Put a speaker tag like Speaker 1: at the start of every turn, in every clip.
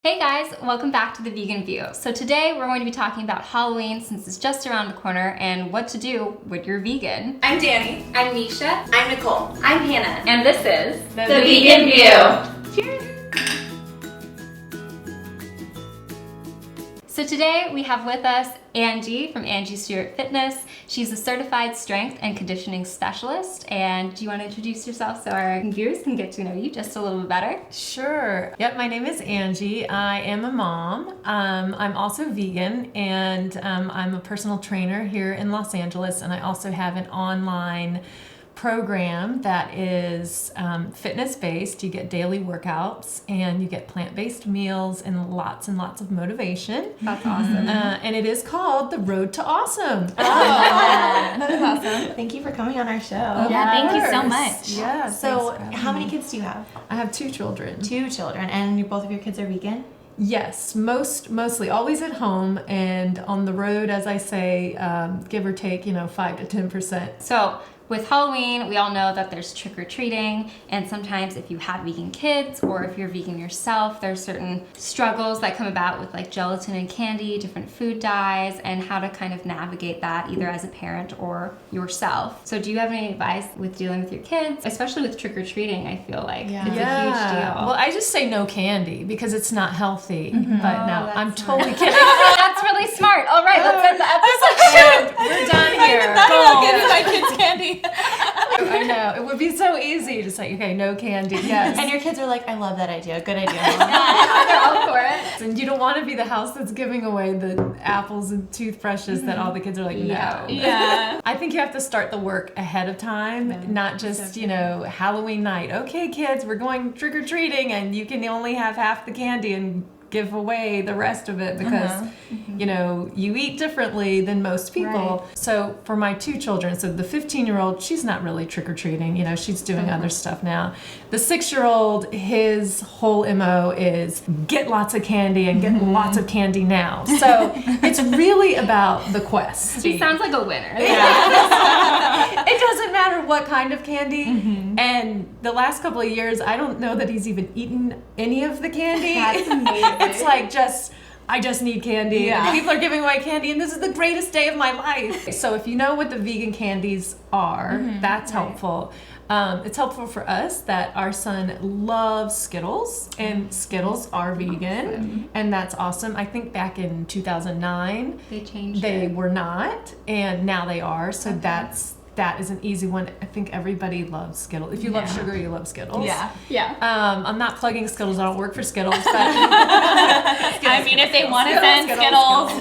Speaker 1: Hey guys, welcome back to The Vegan View. So today we're going to be talking about Halloween since it's just around the corner and what to do when you're vegan.
Speaker 2: I'm Dani.
Speaker 3: I'm NISHA.
Speaker 2: I'm Nicole.
Speaker 3: I'm Hannah.
Speaker 1: And this is
Speaker 2: The Vegan View.
Speaker 1: Cheers! So today we have with us Angie from Angie Stewart Fitness. She's a certified strength and conditioning specialist. And do you want to introduce yourself so our viewers can get to know you just a little bit better?
Speaker 4: Sure. Yep, my name is Angie. I am a mom. I'm also vegan, and I'm a personal trainer here in Los Angeles, and I also have an online program that is fitness-based. You get daily workouts, and you get plant-based meals and lots of motivation.
Speaker 1: That's awesome.
Speaker 4: And it is called The Road to Awesome.
Speaker 3: Oh, that is awesome.
Speaker 2: Thank you for coming on our show.
Speaker 3: Yeah, thank you so much.
Speaker 4: Yeah.
Speaker 2: So,
Speaker 4: thanks for
Speaker 2: how
Speaker 4: having
Speaker 2: many
Speaker 4: me.
Speaker 2: kids do you have?
Speaker 4: I have 2 children.
Speaker 2: 2 children, and both of your kids are vegan?
Speaker 4: Yes, mostly always at home, and on the road, as I say, give or take, 5 to 10%.
Speaker 1: So with Halloween, we all know that there's trick-or-treating, and sometimes if you have vegan kids or if you're vegan yourself, there's certain struggles that come about with like gelatin and candy, different food dyes, and how to kind of navigate that either as a parent or yourself. So do you have any advice with dealing with your kids, especially with trick-or-treating? I feel like it's a huge deal.
Speaker 4: Well, I just say no candy because it's not healthy. But no,
Speaker 1: that's
Speaker 4: I'm
Speaker 1: smart.
Speaker 4: totally kidding.
Speaker 1: That's really smart. All right, let's end the episode.
Speaker 4: We're done here.
Speaker 2: My kids candy.
Speaker 4: I know. It would be so easy to say, okay, no candy. Yes.
Speaker 2: And your kids are like, I love that idea. Good idea.
Speaker 1: They're all for it.
Speaker 4: And you don't want to be the house that's giving away the apples and toothbrushes that all the kids are like, no.
Speaker 3: Yeah.
Speaker 4: I think you have to start the work ahead of time, not just, Halloween night. Okay, kids, we're going trick-or-treating, and you can only have half the candy and give away the rest of it because, you eat differently than most people.
Speaker 1: Right.
Speaker 4: So for my 2 children, so the 15-year-old, she's not really trick-or-treating, she's doing other stuff now. The 6-year-old, his whole MO is get lots of candy and get lots of candy now. So it's really about the quest.
Speaker 1: She sounds like a winner.
Speaker 4: It doesn't matter what kind of candy. And the last couple of years, I don't know that he's even eaten any of the candy.
Speaker 1: That's amazing.
Speaker 4: It's like I just need candy.
Speaker 1: Yeah.
Speaker 4: People are giving away candy, and this is the greatest day of my life. So if you know what the vegan candies are, that's helpful. It's helpful for us that our son loves Skittles, and Skittles are vegan, and that's awesome. I think back in 2009,
Speaker 1: They changed
Speaker 4: they
Speaker 1: it.
Speaker 4: were not, and now they are. So that is an easy one. I think everybody loves Skittles. If you love sugar, you love Skittles.
Speaker 3: Yeah.
Speaker 4: I'm not plugging Skittles. I don't work for Skittles, but
Speaker 3: I mean, if they want to send Skittles,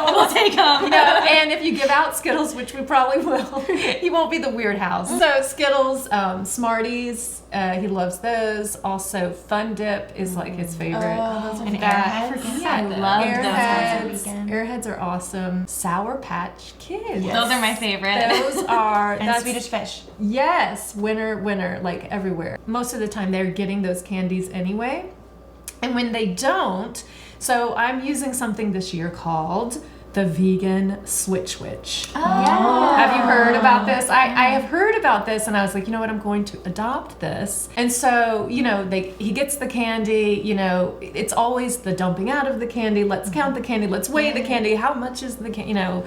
Speaker 3: we'll take them.
Speaker 4: and if you give out Skittles, which we probably will, he won't be the weird house. So Skittles, Smarties, he loves those. Also, Fun Dip is like his favorite.
Speaker 2: Oh, those are
Speaker 4: And
Speaker 2: Airheads.
Speaker 3: I love
Speaker 2: Airheads.
Speaker 3: those.
Speaker 4: Airheads are awesome. Sour Patch Kids.
Speaker 3: Those are my favorite.
Speaker 4: Those are
Speaker 2: And Swedish Fish.
Speaker 4: Yes, winner, like everywhere. Most of the time they're getting those candies anyway. And when they don't, so I'm using something this year called the Vegan Switch Witch. Have you heard about this? I have heard about this, and I was like, you know what, I'm going to adopt this. And so, he gets the candy, it's always the dumping out of the candy, let's count the candy, let's weigh the candy, how much is the candy, and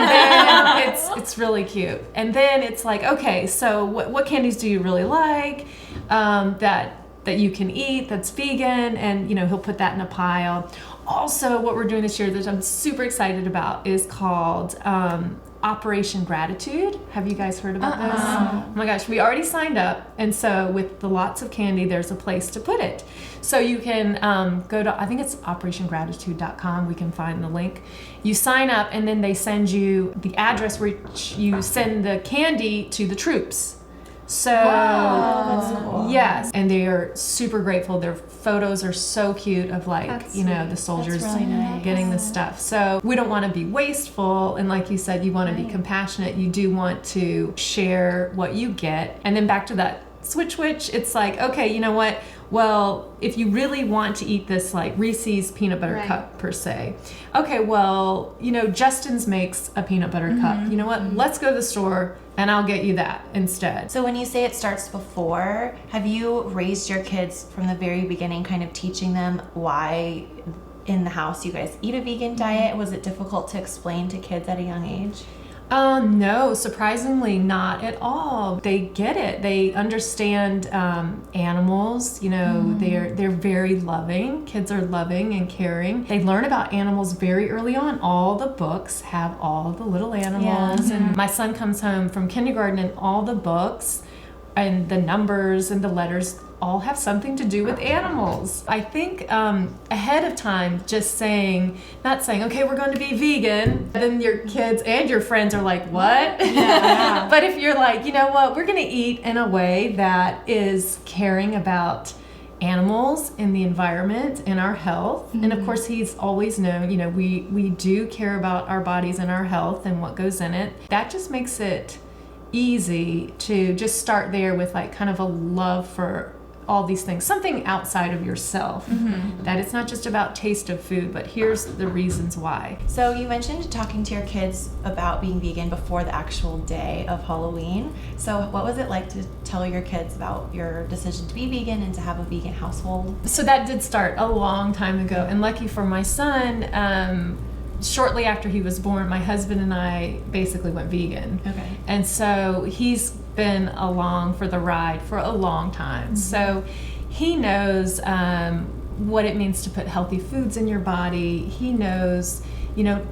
Speaker 4: then it's really cute. And then it's like, okay, so what candies do you really like that you can eat that's vegan? And he'll put that in a pile. Also, what we're doing this year that I'm super excited about is called Operation Gratitude. Have you guys heard about this? Oh my gosh, we already signed up, and so with the lots of candy, there's a place to put it. So you can go to, I think it's operationgratitude.com, we can find the link. You sign up, and then they send you the address which you send the candy to the troops. So,
Speaker 2: that's cool.
Speaker 4: Yes, and they are super grateful. Their photos are so cute of the soldiers
Speaker 2: That's really nice.
Speaker 4: getting the stuff. So we don't want to be wasteful, and like you said, you want to be compassionate. You do want to share what you get. And then back to that Switch Witch, it's like, okay, you know what? Well, if you really want to eat this like Reese's peanut butter cup per se, okay, well, Justin's makes a peanut butter cup. You know what? Let's go to the store, and I'll get you that instead.
Speaker 2: So when you say it starts before, have you raised your kids from the very beginning, kind of teaching them why in the house you guys eat a vegan diet? Was it difficult to explain to kids at a young age?
Speaker 4: No, surprisingly not at all. They get it. They understand animals. You know, they're very loving. Kids are loving and caring. They learn about animals very early on. All the books have all the little animals.
Speaker 2: Yeah.
Speaker 4: And my son comes home from kindergarten, and all the books and the numbers and the letters all have something to do with animals. I think ahead of time, just not saying, okay, we're going to be vegan, then your kids and your friends are like, what?
Speaker 2: Yeah.
Speaker 4: But if you're like, you know what, we're going to eat in a way that is caring about animals and the environment and our health. And of course, he's always known, you know, we do care about our bodies and our health and what goes in it. That just makes it easy to just start there with like kind of a love for all these things, something outside of yourself, that it's not just about taste of food, but here's the reasons why.
Speaker 2: So you mentioned talking to your kids about being vegan before the actual day of Halloween. So what was it like to tell your kids about your decision to be vegan and to have a vegan household?
Speaker 4: So that did start a long time ago, and lucky for my son, shortly after he was born, my husband and I basically went vegan.
Speaker 2: Okay.
Speaker 4: And so he's been along for the ride for a long time. So he knows what it means to put healthy foods in your body. He knows, you know,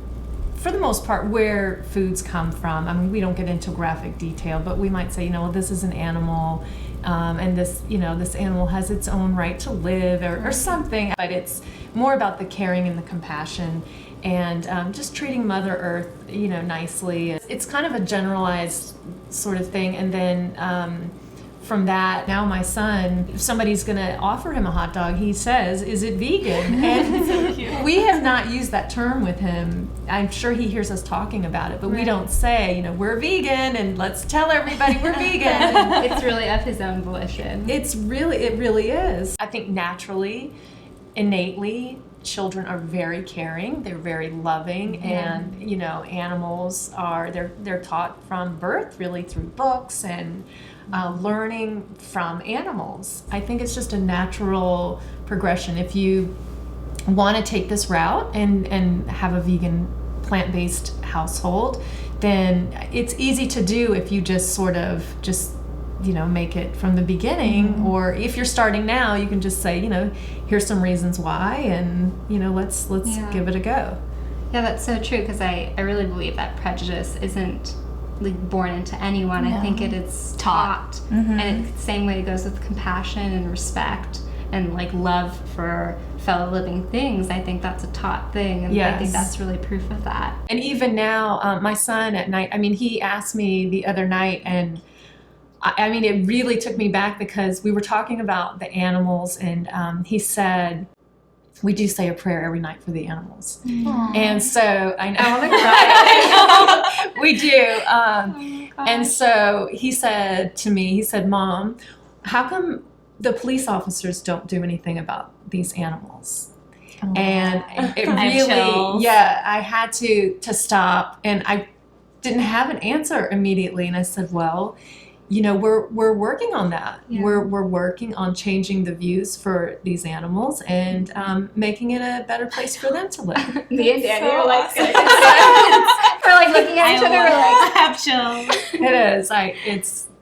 Speaker 4: for the most part, where foods come from. I mean, we don't get into graphic detail, but we might say, you know, well, this is an animal, and this, you know, this animal has its own right to live, or something. But it's more about the caring and the compassion, and just treating Mother Earth, you know, nicely. It's kind of a generalized sort of thing. And then from that, now my son, if somebody's gonna offer him a hot dog, he says, is it vegan? And
Speaker 3: So cute.
Speaker 4: we have not used that term with him. I'm sure he hears us talking about it, but we don't say, you know, we're vegan and let's tell everybody we're vegan.
Speaker 1: It's really of his own volition.
Speaker 4: It really is. I think naturally, innately, children are very caring, they're very loving, and you know, animals are they're taught from birth, really, through books and learning from animals. I think it's just a natural progression. If you want to take this route and have a vegan, plant-based household, then it's easy to do if you just sort of you know, make it from the beginning. Or if you're starting now, you can just say, you know, here's some reasons why, and you know, let's give it a go.
Speaker 1: Yeah, that's so true, because I really believe that prejudice isn't like born into anyone. I think it is taught. And it's the same way it goes with compassion and respect and like love for fellow living things. I think that's a taught thing, and I think that's really proof of that.
Speaker 4: And even now, my son at night, I mean, he asked me the other night, and I mean, it really took me back, because we were talking about the animals, and he said, we do say a prayer every night for the animals. And so I know, we do. And so he said to me, he said, Mom, how come the police officers don't do anything about these animals? And it really, I had to stop, and I didn't have an answer immediately. And I said, well, you know, we're working on that. We're working on changing the views for these animals and making it a better place for them to live.
Speaker 1: Me and Danny are like, we're like looking at each other. We're like,
Speaker 3: have chills.
Speaker 4: It is.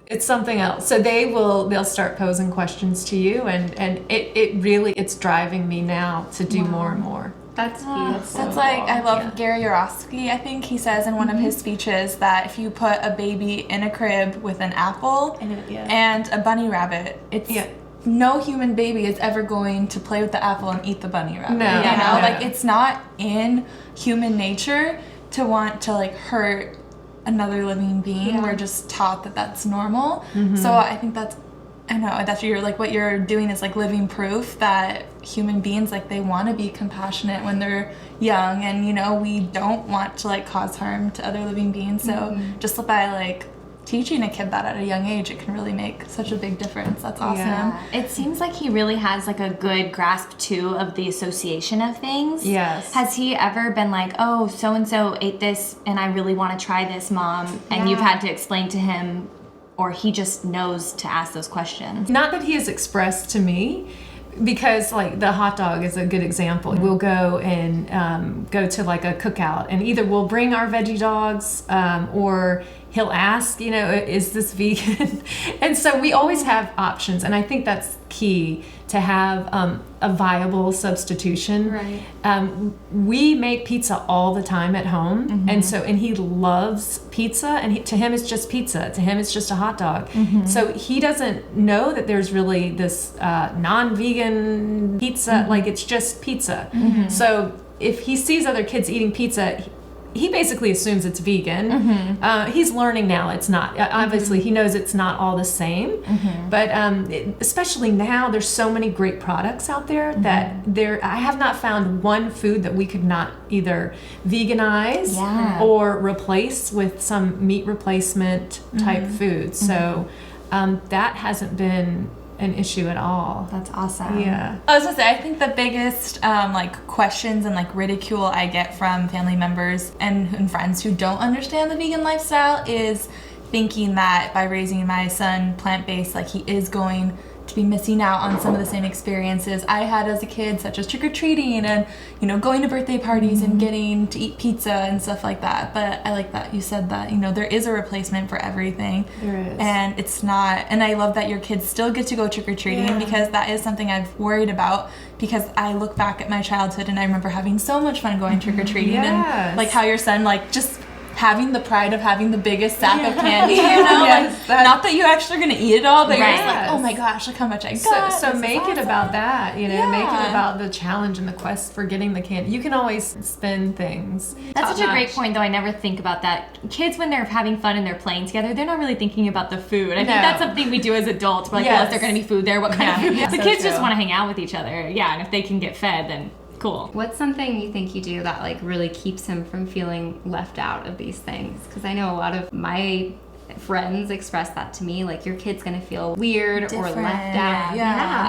Speaker 4: It's something else. So they'll start posing questions to you, and it really, it's driving me now to do more and more.
Speaker 1: That's beautiful.
Speaker 5: That's like, I love Gary Yourofsky. I think he says in one of his speeches that if you put a baby in a crib with an apple and a bunny rabbit, it's no human baby is ever going to play with the apple and eat the bunny rabbit.
Speaker 4: No.
Speaker 5: Like, it's not in human nature to want to like hurt another living being. We're just taught that that's normal. So I think that's what you're doing is like living proof that human beings, like, they want to be compassionate when they're young, and you know, we don't want to like cause harm to other living beings. So just by like teaching a kid that at a young age, it can really make such a big difference. That's awesome.
Speaker 3: Yeah. It seems like he really has like a good grasp too of the association of things.
Speaker 4: Yes.
Speaker 3: Has he ever been like, oh, so and so ate this and I really want to try this, Mom, and you've had to explain to him, or he just knows to ask those questions?
Speaker 4: Not that he has expressed to me, because like the hot dog is a good example. We'll go and go to like a cookout, and either we'll bring our veggie dogs or he'll ask, you know, is this vegan? And so we always have options, and I think that's key to have a viable substitution.
Speaker 1: Right.
Speaker 4: We make pizza all the time at home, and he loves pizza, and to him it's just pizza. To him it's just a hot dog. So he doesn't know that there's really this non-vegan pizza, like it's just pizza. So if he sees other kids eating pizza, he basically assumes it's vegan. He's learning now it's not. Obviously, he knows it's not all the same. But especially now, there's so many great products out there that I have not found one food that we could not either veganize or replace with some meat replacement type food. So that hasn't been an issue at all.
Speaker 3: That's awesome.
Speaker 4: Yeah.
Speaker 5: I was gonna say, I think the biggest like questions and like ridicule I get from family members and friends who don't understand the vegan lifestyle is thinking that by raising my son plant-based, like he is going to be missing out on some of the same experiences I had as a kid, such as trick-or-treating and, you know, going to birthday parties and getting to eat pizza and stuff like that. But I like that you said that, you know, there is a replacement for everything.
Speaker 4: There is.
Speaker 5: And it's not, and I love that your kids still get to go trick-or-treating because that is something I've worried about, because I look back at my childhood and I remember having so much fun going trick-or-treating and like how your son like just having the pride of having the biggest sack of candy, you know, like not that you actually are gonna eat it all, but you're just like, oh my gosh, look how much I got.
Speaker 4: So make it about that, you know, make it about the challenge and the quest for getting the candy. You can always spin things.
Speaker 3: That's such a great point, though. I never think about that. Kids, when they're having fun and they're playing together, they're not really thinking about the food. I think that's something we do as adults. We're like, well, is there going to be food there? What kind of food? The kids just want to hang out with each other. Yeah, and if they can get fed, then cool.
Speaker 1: What's something you think you do that like really keeps him from feeling left out of these things? Because I know a lot of my friends express that to me, like your kid's gonna feel weird or left out.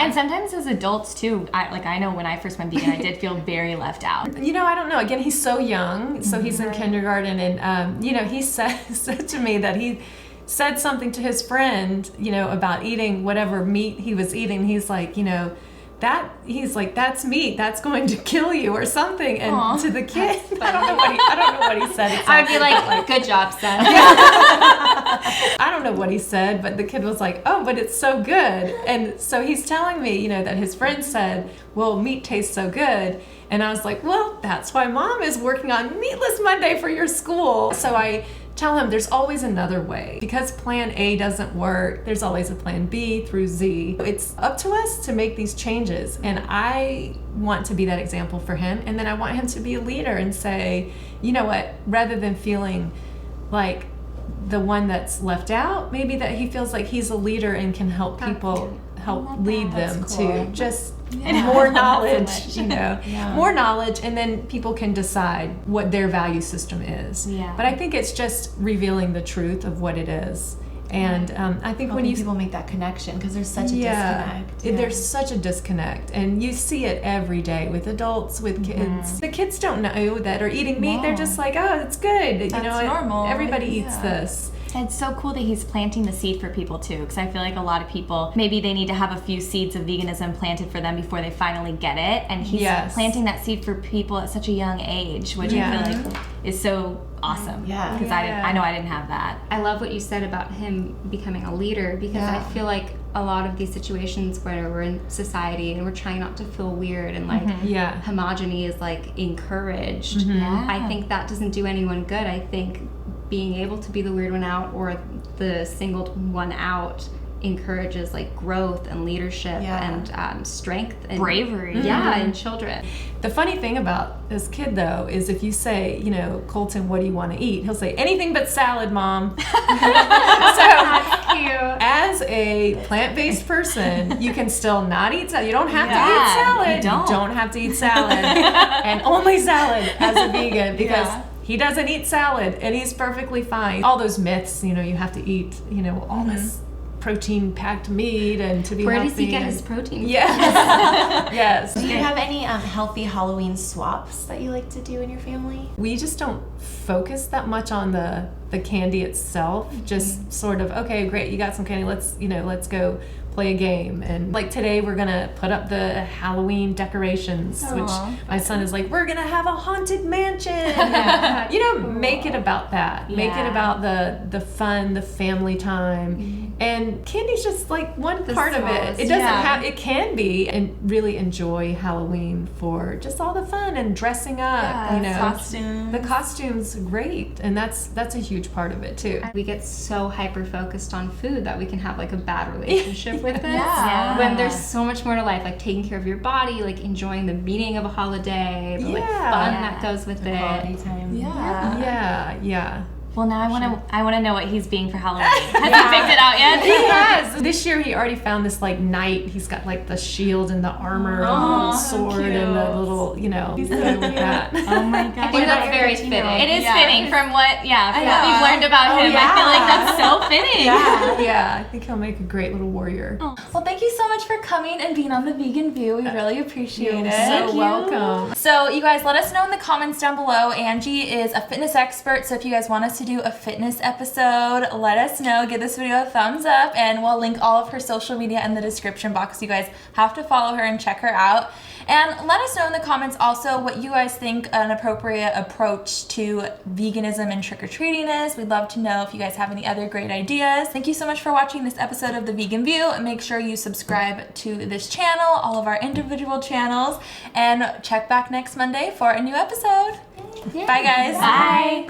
Speaker 3: And sometimes as adults too, I know when I first went vegan, I did feel very left out.
Speaker 4: You know, I don't know. Again, he's so young, so he's in kindergarten, and you know, he said to me that he said something to his friend, you know, about eating whatever meat he was eating. He's like, you know, that's meat, that's going to kill you or something. And to the kid, I don't know what he said exactly.
Speaker 1: I would be like, good job, son.
Speaker 4: I don't know what he said, but the kid was like, oh, but it's so good. And so he's telling me, you know, that his friend said, well, meat tastes so good. And I was like, well, that's why Mom is working on Meatless Monday for your school. So I tell him there's always another way. Because plan A doesn't work, there's always a plan B through Z. It's up to us to make these changes. And I want to be that example for him. And then I want him to be a leader and say, you know what, rather than feeling like the one that's left out, maybe that he feels like he's a leader and can help people, lead them to just more knowledge, you know, more knowledge, and then people can decide what their value system is. But I think it's just revealing the truth of what it is. And I think when people
Speaker 2: make that connection, because there's such a disconnect.
Speaker 4: There's such a disconnect, and you see it every day with adults, with kids. The kids don't know that are eating meat. They're just like, oh, it's good.
Speaker 5: That's
Speaker 4: you know,
Speaker 5: normal.
Speaker 4: Everybody eats this.
Speaker 3: It's so cool that he's planting the seed for people too, because I feel like a lot of people, maybe they need to have a few seeds of veganism planted for them before they finally get it, and he's planting that seed for people at such a young age, which I feel like is so awesome. Because I know I didn't have that.
Speaker 1: I love what you said about him becoming a leader, because I feel like a lot of these situations where we're in society and we're trying not to feel weird and like homogeny is like encouraged. I think that doesn't do anyone good. I think being able to be the weird one out or the singled one out encourages like growth and leadership and strength and
Speaker 3: bravery
Speaker 1: in children.
Speaker 4: The funny thing about this kid though is if you say, you know, Colton, what do you want to eat? He'll say anything but salad, Mom. So
Speaker 1: That's cute.
Speaker 4: as a plant-based person, you can still not eat salad. You don't have to eat salad.
Speaker 3: You don't
Speaker 4: have to eat salad and only salad as a vegan, because he doesn't eat salad and he's perfectly fine. All those myths, you know, you have to eat, you know, all this protein-packed meat and to be
Speaker 1: Where
Speaker 4: healthy.
Speaker 1: does he get his protein?
Speaker 4: Yes. Yes.
Speaker 2: Do you have any healthy Halloween swaps that you like to do in your family?
Speaker 4: We just don't focus that much on the candy itself. Just sort of, okay, great, you got some candy, let's go play a game. And like today we're gonna put up the Halloween decorations, which my son is like, we're gonna have a haunted mansion. You know, make it about that. Make it about the fun, the family time. And candy's just like one part of it. It doesn't have, it can be, and really enjoy Halloween for just all the fun and dressing up, you know.
Speaker 5: Costumes.
Speaker 4: The costumes great, and that's a huge part of it too.
Speaker 1: We get so hyper focused on food that we can have like a bad relationship with it.
Speaker 5: Yeah.
Speaker 1: When there's so much more to life, like taking care of your body, like enjoying the meaning of a holiday, the like fun that goes with it.
Speaker 2: Quality time.
Speaker 4: Yeah.
Speaker 3: Well, now I want to know what he's being for Halloween. Has he picked it out yet?
Speaker 4: He has. This year he already found this like knight. He's got like the shield and the armor and the little sword and the little, you know, he's good with that.
Speaker 3: Oh my gosh.
Speaker 1: I think that's very fitting.
Speaker 3: It is fitting from what we've learned about him. I feel like that's so fitting.
Speaker 4: Yeah, I think he'll make a great little warrior.
Speaker 5: Well, thank you so much for coming and being on The Vegan View. We really appreciate it.
Speaker 4: So welcome.
Speaker 5: So you guys let us know in the comments down below. Angie is a fitness expert, so if you guys want us to do a fitness episode, let us know. Give this video a thumbs up, and we'll link all of her social media in the description box. You guys have to follow her and check her out. And let us know in the comments also what you guys think an appropriate approach to veganism and trick-or-treating is. We'd love to know if you guys have any other great ideas. Thank you so much for watching this episode of The Vegan View. Make sure you subscribe to this channel, all of our individual channels, and check back next Monday for a new episode. Bye guys.
Speaker 3: Bye.